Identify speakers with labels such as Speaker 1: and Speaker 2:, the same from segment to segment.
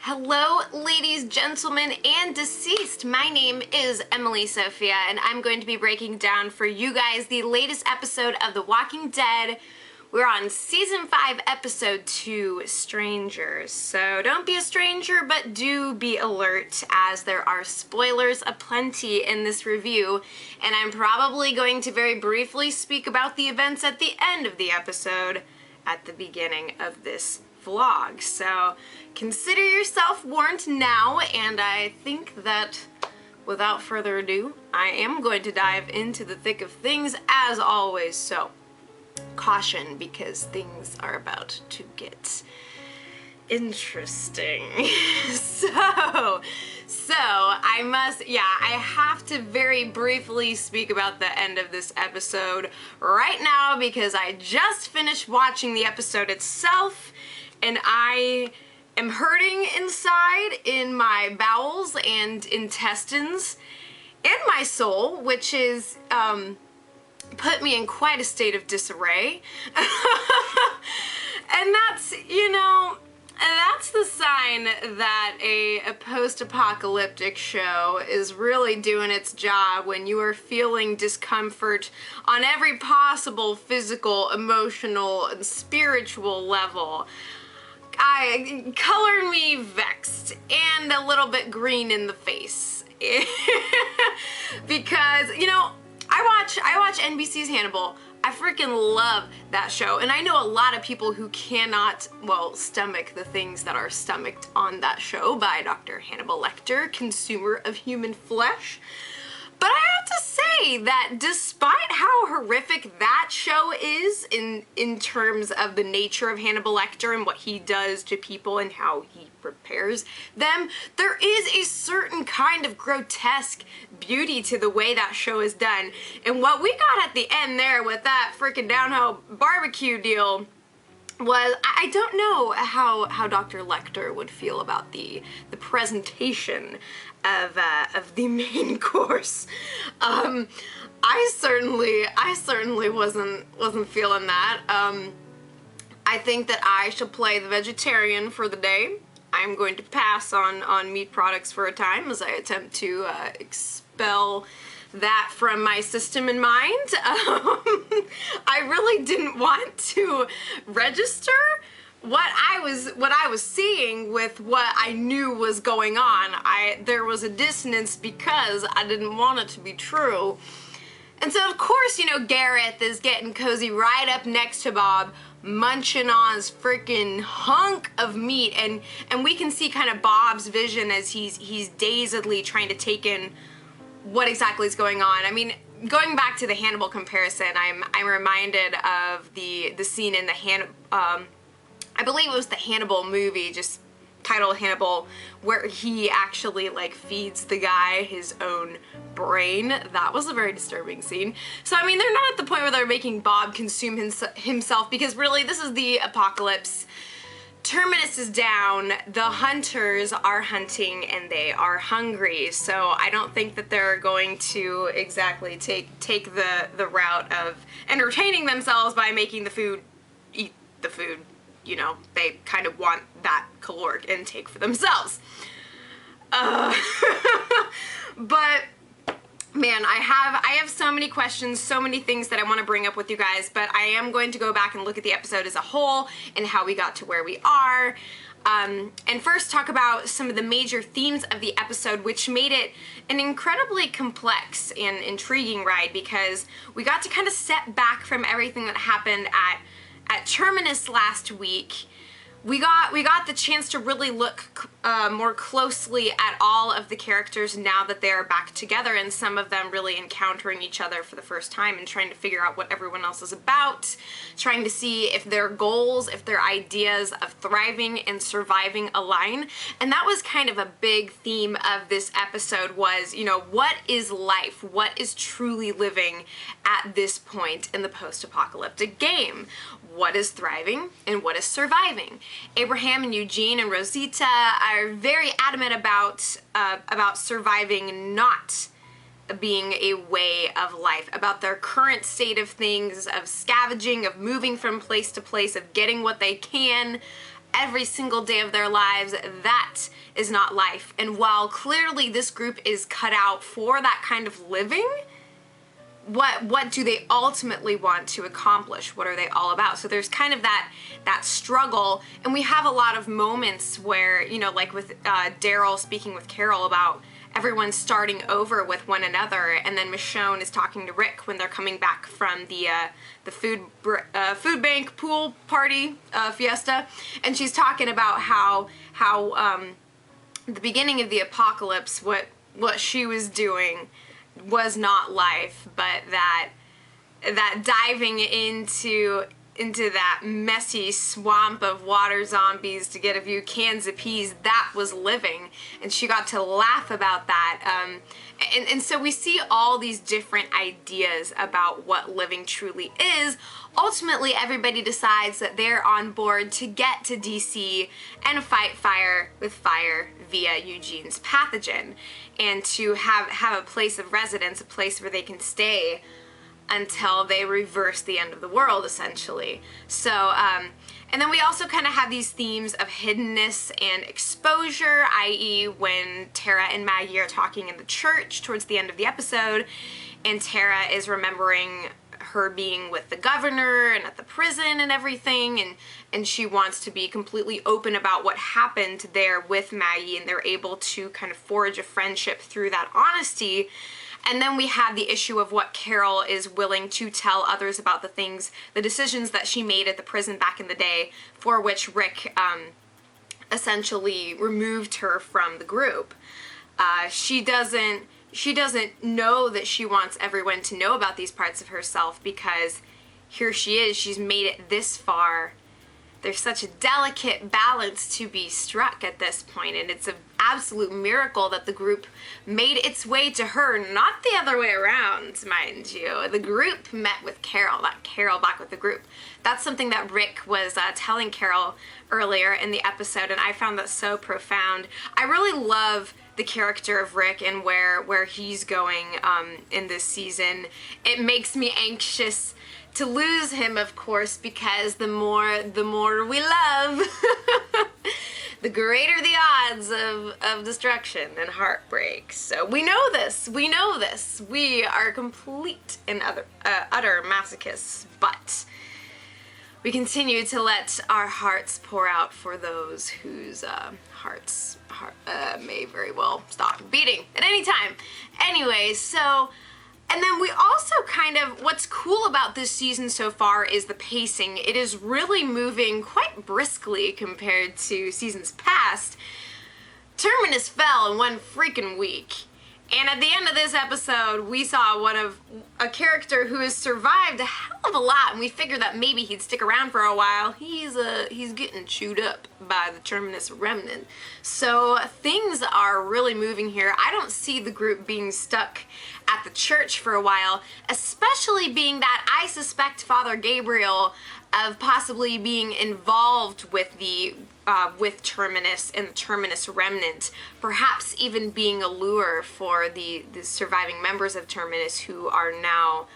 Speaker 1: Hello, ladies, gentlemen, and deceased. My name is Emily Sophia, and I'm going to be breaking down for you guys the latest episode of The Walking Dead. We're on Season 5, Episode 2, Strangers. So don't be a stranger, but do be alert, as there are spoilers aplenty in this review, and I'm probably going to very briefly speak about the events at the end of the episode at the beginning of this vlog. So consider yourself warned now, and I think that without further ado, I am going to dive into the thick of things as always. So caution, because things are about to get interesting. So I have to very briefly speak about the end of this episode right now, because I just finished watching the episode itself and I am hurting inside in my bowels and intestines and my soul, which is put me in quite a state of disarray. And that's, that's the sign that a post-apocalyptic show is really doing its job, when you are feeling discomfort on every possible physical, emotional, and spiritual level. Color me vexed and a little bit green in the face. Because, I watch NBC's Hannibal. I freaking love that show, and I know a lot of people who cannot, stomach the things that are stomached on that show by Dr. Hannibal Lecter, consumer of human flesh. But I have to say that despite how horrific that show is in terms of the nature of Hannibal Lecter and what he does to people and how he prepares them, there is a certain kind of grotesque beauty to the way that show is done. And what we got at the end there with that freaking down-home barbecue deal was, I don't know how Dr. Lecter would feel about the presentation of the main course. I certainly wasn't feeling that. I think that I should play the vegetarian for the day. I'm going to pass on meat products for a time as I attempt to expel that from my system and mind. I really didn't want to register what I was seeing with what I knew was going on. There was a dissonance because I didn't want it to be true. And so of course, Gareth is getting cozy right up next to Bob, munching on his freaking hunk of meat, and we can see kind of Bob's vision as he's dazedly trying to take in what exactly is going on. I mean, going back to the Hannibal comparison, I'm reminded of the scene in the I believe it was the Hannibal movie, just titled Hannibal, where he actually feeds the guy his own brain. That was a very disturbing scene. So I mean, they're not at the point where they're making Bob consume himself, because really this is the apocalypse. Terminus is down, the hunters are hunting, and they are hungry. So I don't think that they're going to exactly take the route of entertaining themselves by making the food eat the food. They kind of want that caloric intake for themselves. But man, I have so many questions, so many things that I want to bring up with you guys, but I am going to go back and look at the episode as a whole and how we got to where we are. And first talk about some of the major themes of the episode, which made it an incredibly complex and intriguing ride, because we got to kind of step back from everything that happened at Terminus last week. We got the chance to really look more closely at all of the characters now that they are back together, and some of them really encountering each other for the first time and trying to figure out what everyone else is about, trying to see if their goals, if their ideas of thriving and surviving align. And that was kind of a big theme of this episode was, what is life? What is truly living at this point in the post-apocalyptic game? What is thriving and what is surviving? Abraham and Eugene and Rosita are very adamant about surviving not being a way of life, about their current state of things, of scavenging, of moving from place to place, of getting what they can, every single day of their lives, that is not life. And while clearly this group is cut out for that kind of living, what do they ultimately want to accomplish? What are they all about? So there's kind of that struggle, and we have a lot of moments where, you know, like with Daryl speaking with Carol about everyone starting over with one another, and then Michonne is talking to Rick when they're coming back from the food bank pool party fiesta, and she's talking about how the beginning of the apocalypse, what she was doing was not life, but that diving into that messy swamp of water zombies to get a few cans of peas, that was living, and she got to laugh about that. And so we see all these different ideas about what living truly is. Ultimately, everybody decides that they're on board to get to DC and fight fire with fire via Eugene's pathogen, and to have a place of residence, a place where they can stay until they reverse the end of the world, essentially. So, and then we also kind of have these themes of hiddenness and exposure, i.e. when Tara and Maggie are talking in the church towards the end of the episode, and Tara is remembering her being with the governor and at the prison and everything, and she wants to be completely open about what happened there with Maggie, and they're able to kind of forge a friendship through that honesty. And then we have the issue of what Carol is willing to tell others about the decisions that she made at the prison back in the day, for which Rick essentially removed her from the group. She doesn't know that she wants everyone to know about these parts of herself, because here she is, she's made it this far. There's such a delicate balance to be struck at this point, and it's an absolute miracle that the group made its way to her, not the other way around, mind you. The group met with Carol, not Carol back with the group. That's something that Rick was telling Carol earlier in the episode, and I found that so profound. I really love the character of Rick and where he's going in this season. It makes me anxious to lose him, of course, because the more we love, the greater the odds of destruction and heartbreak. So we know this. We are complete and utter masochists, but we continue to let our hearts pour out for those whose hearts may very well stop beating at any time. Anyways, so... And then we also kind of, what's cool about this season so far is the pacing. It is really moving quite briskly compared to seasons past. Terminus fell in one freaking week. And at the end of this episode, we saw a character who has survived a hell of a lot, and we figured that maybe he'd stick around for a while. He's getting chewed up by the Terminus remnant. So things are really moving here. I don't see the group being stuck at the church for a while, especially being that I suspect Father Gabriel of possibly being involved with with Terminus and the Terminus remnant, perhaps even being a lure for the surviving members of Terminus who are now,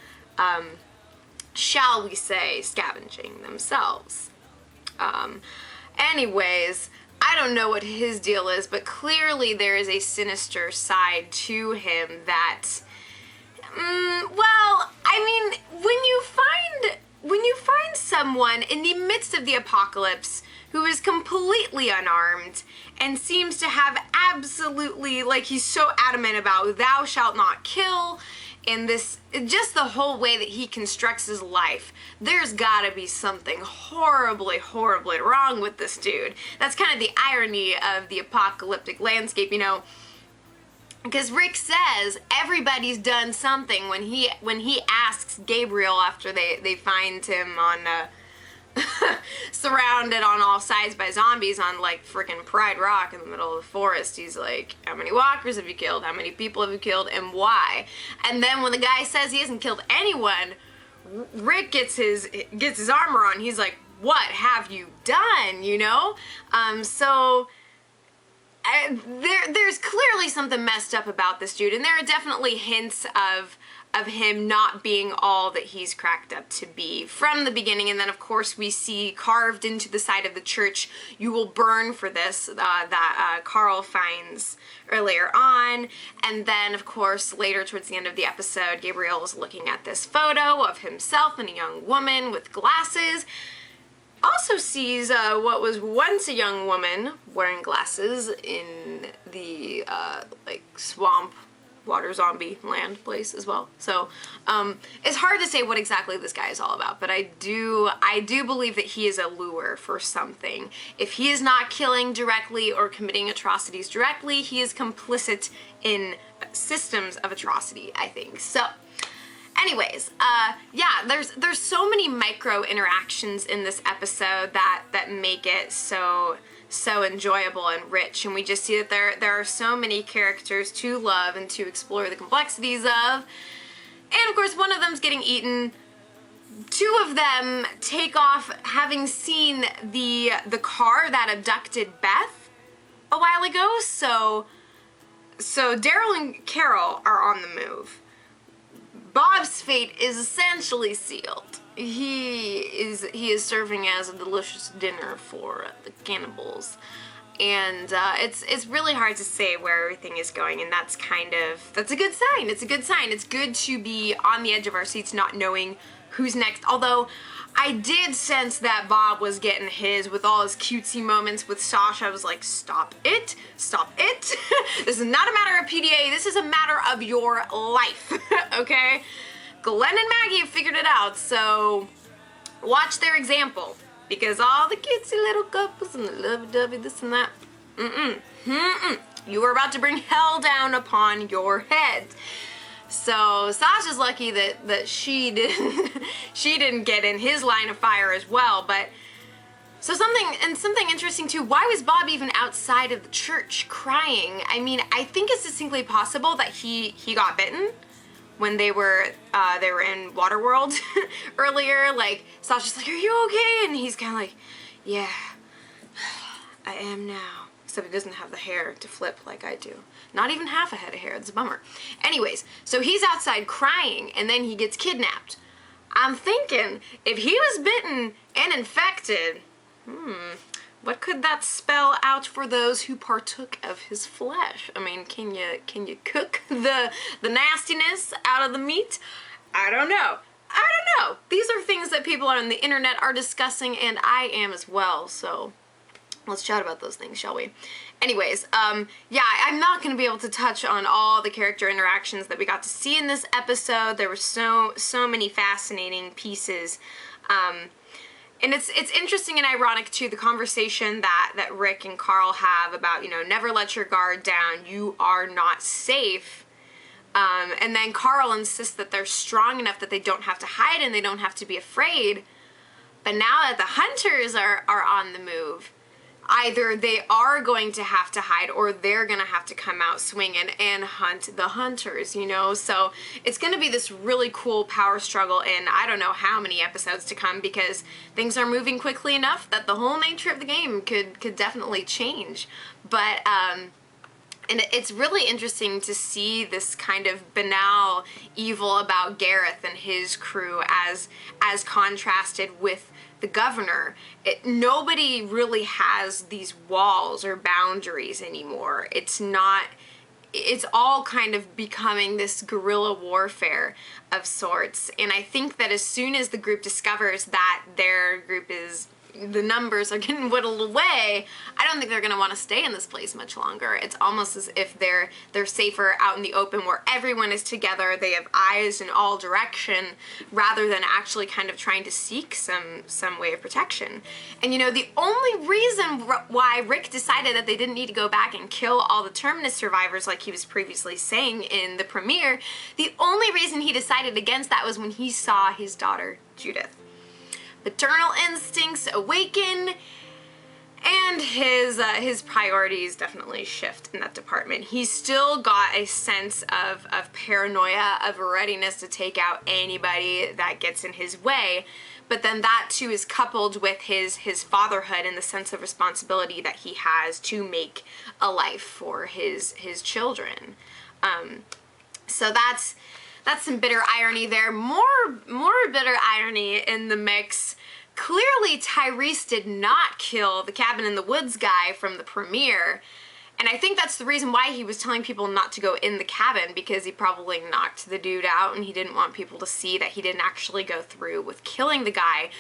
Speaker 1: shall we say, scavenging themselves. Anyways, I don't know what his deal is, but clearly there is a sinister side to him that, well, I mean, when you find someone in the midst of the apocalypse who is completely unarmed and seems to have absolutely, like, he's so adamant about thou shalt not kill, and this, just the whole way that he constructs his life, there's gotta be something horribly, horribly wrong with this dude. That's kind of the irony of the apocalyptic landscape, you know, because Rick says everybody's done something when he asks Gabriel after they find him on surrounded on all sides by zombies on like frickin' Pride Rock in the middle of the forest. He's like, how many walkers have you killed? How many people have you killed, and why? And then when the guy says he hasn't killed anyone, Rick gets his armor on. He's like, what have you done? You know? There's clearly something messed up about this dude, and there are definitely hints of of him not being all that he's cracked up to be from the beginning. And then of course we see carved into the side of the church, "You will burn for this," that Carl finds earlier on. And then of course later towards the end of the episode, Gabriel is looking at this photo of himself and a young woman with glasses. Also sees what was once a young woman wearing glasses in the like swamp water zombie land place as well. So it's hard to say what exactly this guy is all about, but I do believe that he is a lure for something. If he is not killing directly or committing atrocities directly, he is complicit in systems of atrocity, I think. So anyways, yeah, there's so many micro interactions in this episode that make it so enjoyable and rich, and we just see that there are so many characters to love and to explore the complexities of. And of course, one of them's getting eaten. Two of them take off having seen the car that abducted Beth a while ago. So Daryl and Carol are on the move. Bob's fate is essentially sealed. He is serving as a delicious dinner for the cannibals, and it's really hard to say where everything is going, and that's a good sign. It's a good sign. It's good to be on the edge of our seats, not knowing who's next. Although I did sense that Bob was getting his with all his cutesy moments with Sasha. I was like, stop it, stop it. This is not a matter of PDA. This is a matter of your life, okay? Glenn and Maggie have figured it out, so watch their example, because all the cutesy little couples and the lovey-dovey this and that, you are about to bring hell down upon your head. So Sasha's lucky that she didn't get in his line of fire as well. But so something interesting too. Why was Bob even outside of the church crying? I mean, I think it's distinctly possible that he got bitten when they were in Waterworld earlier. Like Sasha's like, "Are you okay?" And he's kind of like, "Yeah, I am now." Except he doesn't have the hair to flip like I do. Not even half a head of hair. It's a bummer. Anyways, so he's outside crying, and then he gets kidnapped. I'm thinking, if he was bitten and infected, what could that spell out for those who partook of his flesh? I mean, can you cook the nastiness out of the meat? I don't know. These are things that people on the internet are discussing, and I am as well, so let's chat about those things, shall we? Anyways, yeah, I'm not going to be able to touch on all the character interactions that we got to see in this episode. There were so many fascinating pieces. And it's interesting and ironic, too, the conversation that Rick and Carl have about, never let your guard down. You are not safe. And then Carl insists that they're strong enough that they don't have to hide and they don't have to be afraid. But now that the hunters are on the move, either they are going to have to hide or they're going to have to come out swinging and hunt the hunters, So it's going to be this really cool power struggle in I don't know how many episodes to come, because things are moving quickly enough that the whole nature of the game could definitely change. But and it's really interesting to see this kind of banal evil about Gareth and his crew as contrasted with the governor. Nobody really has these walls or boundaries anymore. It's all kind of becoming this guerrilla warfare of sorts. And I think that as soon as the group discovers that their group the numbers are getting whittled away, I don't think they're going to want to stay in this place much longer. It's almost as if they're safer out in the open where everyone is together, they have eyes in all direction, rather than actually kind of trying to seek some way of protection. And the only reason why Rick decided that they didn't need to go back and kill all the Terminus survivors like he was previously saying in the premiere, the only reason he decided against that was when he saw his daughter, Judith. Paternal instincts awaken, and his priorities definitely shift in that department. He's still got a sense of paranoia, of readiness to take out anybody that gets in his way, but then that too is coupled with his fatherhood and the sense of responsibility that he has to make a life for his children. So That's some bitter irony there. More bitter irony in the mix. Clearly, Tyrese did not kill the cabin in the woods guy from the premiere. And I think that's the reason why he was telling people not to go in the cabin, because he probably knocked the dude out and he didn't want people to see that he didn't actually go through with killing the guy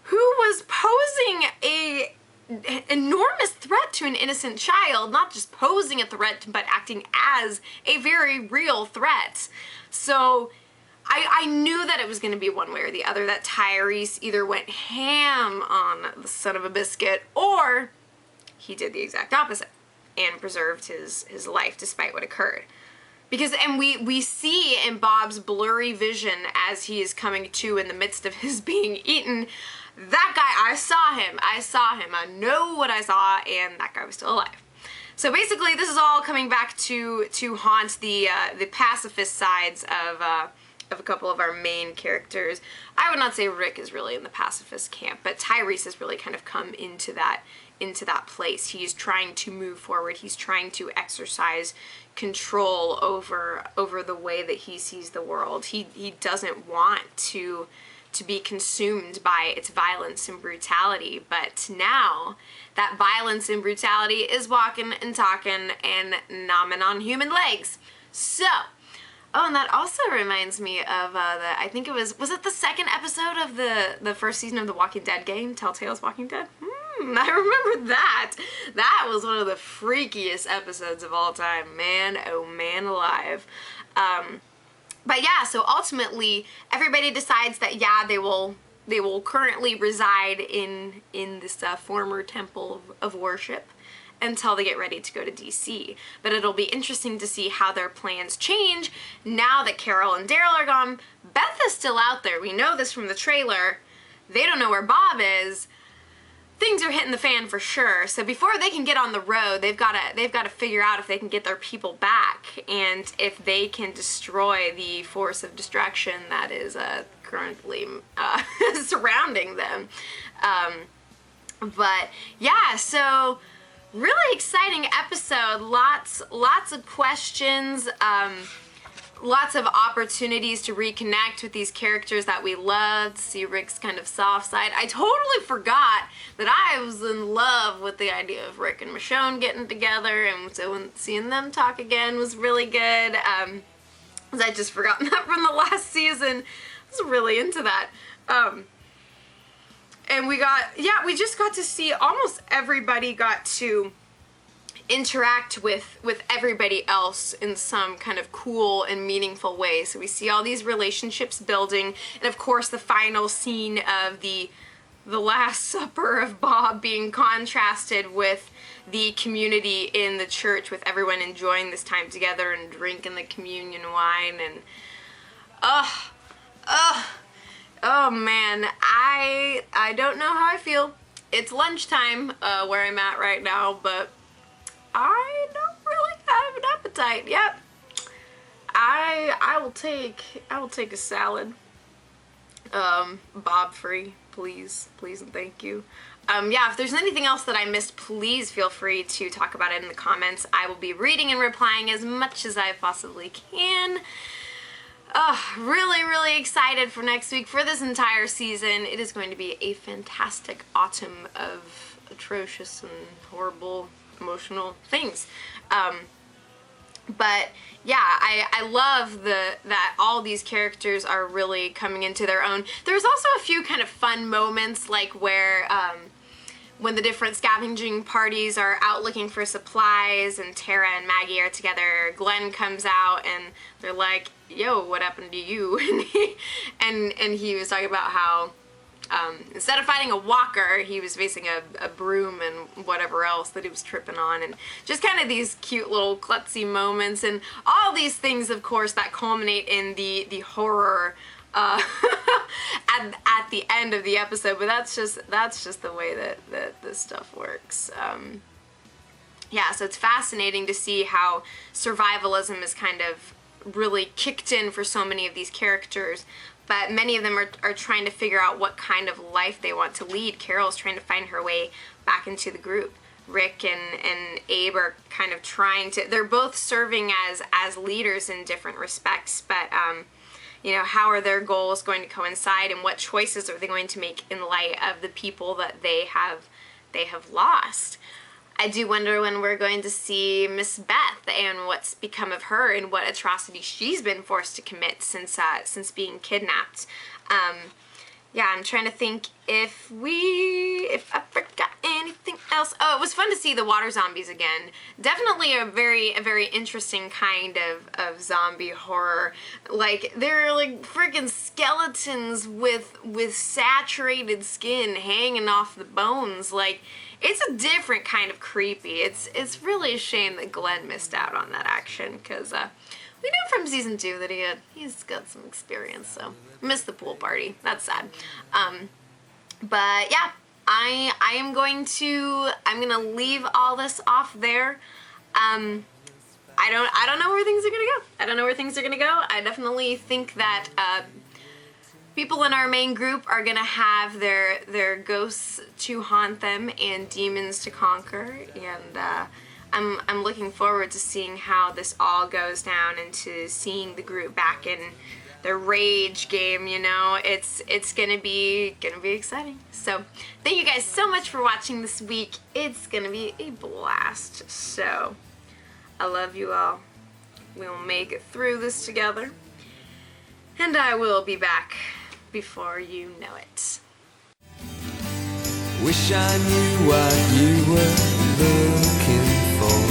Speaker 1: who was posing a enormous threat to an innocent child, not just posing a threat, but acting as a very real threat. So I knew that it was going to be one way or the other, that Tyrese either went ham on the son of a biscuit, or he did the exact opposite and preserved his life despite what occurred. Because, and we see in Bob's blurry vision as he is coming to in the midst of his being eaten, that guy, I saw him, I know what I saw, and that guy was still alive. So basically, this is all coming back to haunt the pacifist sides of a couple of our main characters. I would not say Rick is really in the pacifist camp, but Tyrese has really kind of come into that place. He's trying to move forward. He's trying to exercise control over the way that he sees the world. He doesn't want to be consumed by its violence and brutality, but now that violence and brutality is walking and talking and nomming on human legs. So, oh, and that also reminds me of I think it was it the second episode of the first season of The Walking Dead game, Telltale's Walking Dead? I remember that. That was one of the freakiest episodes of all time. Man, oh man alive. But yeah, so ultimately everybody decides that yeah, they will currently reside in this former temple of worship until they get ready to go to DC. But it'll be interesting to see how their plans change now that Carol and Daryl are gone. Beth is still out there. We know this from the trailer. They don't know where Bob is. Things are hitting the fan for sure. So before they can get on the road, they've got to figure out if they can get their people back and if they can destroy the force of destruction that is currently surrounding them. But yeah, so really exciting episode. Lots of questions. Lots of opportunities to reconnect with these characters that we love, to see Rick's kind of soft side. I totally forgot that I was in love with the idea of Rick and Michonne getting together, and so seeing them talk again was really good. I just forgotten that from the last season. I was really into that. And we just got to see almost everybody got to interact with everybody else in some kind of cool and meaningful way. So we see all these relationships building, and of course the final scene of the Last Supper of Bob being contrasted with the community in the church, with everyone enjoying this time together and drinking the communion wine. And oh man, I don't know how I feel. It's lunchtime where I'm at right now, but I don't really have an appetite yet. I will take a salad. Bob free, please and thank you. Yeah, if there's anything else that I missed, please feel free to talk about it in the comments. I will be reading and replying as much as I possibly can. Really excited for next week, for this entire season. It is going to be a fantastic autumn of atrocious and horrible emotional things. But yeah, I love that all these characters are really coming into their own. There's also a few kind of fun moments, like where when the different scavenging parties are out looking for supplies and Tara and Maggie are together, Glenn comes out and they're like, yo, what happened to you? And he was talking about how instead of fighting a walker, he was facing a broom and whatever else that he was tripping on, and just kind of these cute little klutzy moments, and all these things, of course, that culminate in the horror at the end of the episode. But that's just the way that this stuff works. Yeah, so it's fascinating to see how survivalism is kind of really kicked in for so many of these characters. But many of them are trying to figure out what kind of life they want to lead. Carol's trying to find her way back into the group. Rick and Abe are kind of trying to, they're both serving as leaders in different respects, but you know, how are their goals going to coincide, and what choices are they going to make in light of the people that they have lost. I do wonder when we're going to see Miss Beth and what's become of her and what atrocity she's been forced to commit since being kidnapped. Yeah, I'm trying to think if I forgot anything else. Oh, it was fun to see the water zombies again. Definitely a very interesting kind of zombie horror. Like, they're like freaking skeletons with saturated skin hanging off the bones. Like, it's a different kind of creepy. It's really a shame that Glenn missed out on that action, because we know from season 2 that he's got some experience, so missed the pool party. That's sad. But yeah, I'm gonna leave all this off there. I don't know where things are gonna go. I don't know where things are gonna go. I definitely think that people in our main group are gonna have their ghosts to haunt them and demons to conquer, and I'm looking forward to seeing how this all goes down and to seeing the group back in the rage game, you know. It's gonna be exciting. So thank you guys so much for watching this week. It's gonna be a blast. So I love you all. We'll make it through this together, and I will be back before you know it.
Speaker 2: Wish I knew what you were looking for.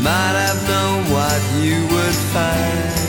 Speaker 2: Might have known what you would find.